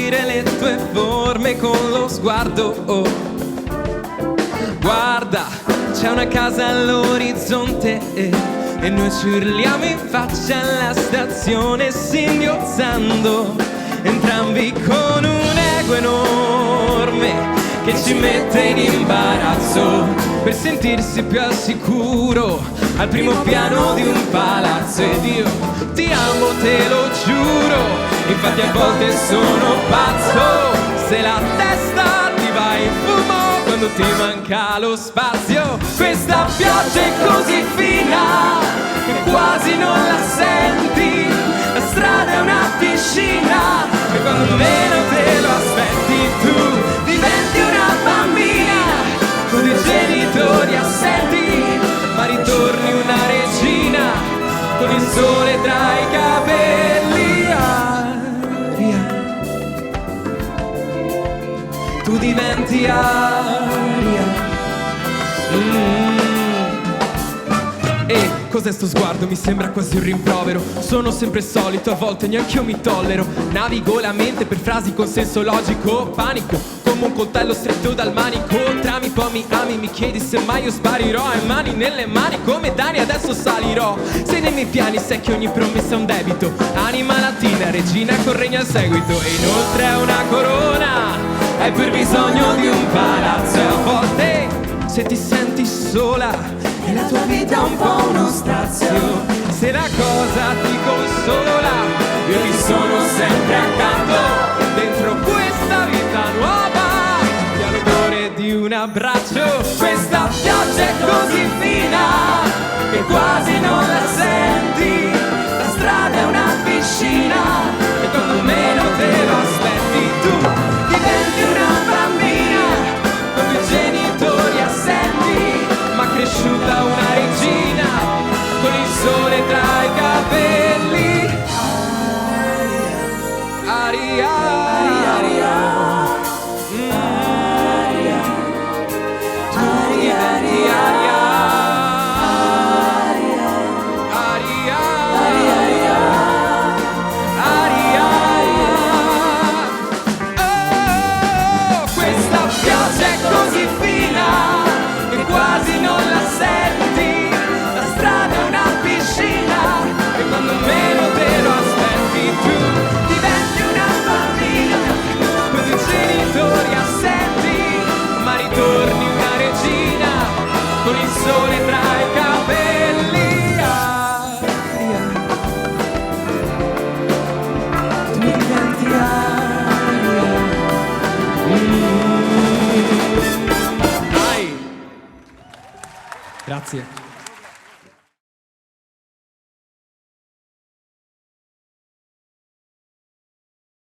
scoprire le tue forme con lo sguardo. Oh, guarda, c'è una casa all'orizzonte e noi ci urliamo in faccia alla stazione, singhiozzando entrambi con un ego enorme che ci mette in imbarazzo per sentirsi più al sicuro al primo piano di un palazzo. Ed io ti amo, te lo giuro, infatti a volte sono pazzo se la testa ti va in fumo quando ti manca lo spazio. Questa pioggia è così fina che quasi non la senti, la strada è una piscina e quando meno te lo aspetti tu diventi una bambina con i genitori assenti, ma ritorni una regina con il sole tra i capelli. Aria, tu diventi aria. E cos'è sto sguardo? Mi sembra quasi un rimprovero. Sono sempre solito, a volte neanche io mi tollero. Navigo la mente per frasi con senso logico. Panico come un coltello stretto dal manico. Trami poi mi ami, mi chiedi se mai io sparirò. E mani nelle mani come Dani adesso salirò. Sei nei miei piani, sai che ogni promessa è un debito. Anima latina, regina con regno al seguito. E inoltre è una corona, hai per bisogno di un palazzo. E a volte se ti senti sola e la tua vita è un po' uno strazio, se la cosa ti consola, io ti sono sempre accanto. Dentro questa vita nuova ti ha l'odore di un abbraccio. Questa pioggia è così fina che quasi non la senti, la strada è una piscina e quando meno te lo aspetti tu diventi una bambina con i genitori assenti, ma cresciuta una regina con il sole tra i capelli. Aria, aria, aria, aria, tu diventi aria, aria, aria, aria, aria. Oh, questa pioggia è così fina che quasi non la senti, la strada è una piscina e quando meno te lo aspetti tu diventi una bambina con i genitori assenti, ma ritorni una regina con il sole tra i capelli. Aria, tu diventi aria. Grazie.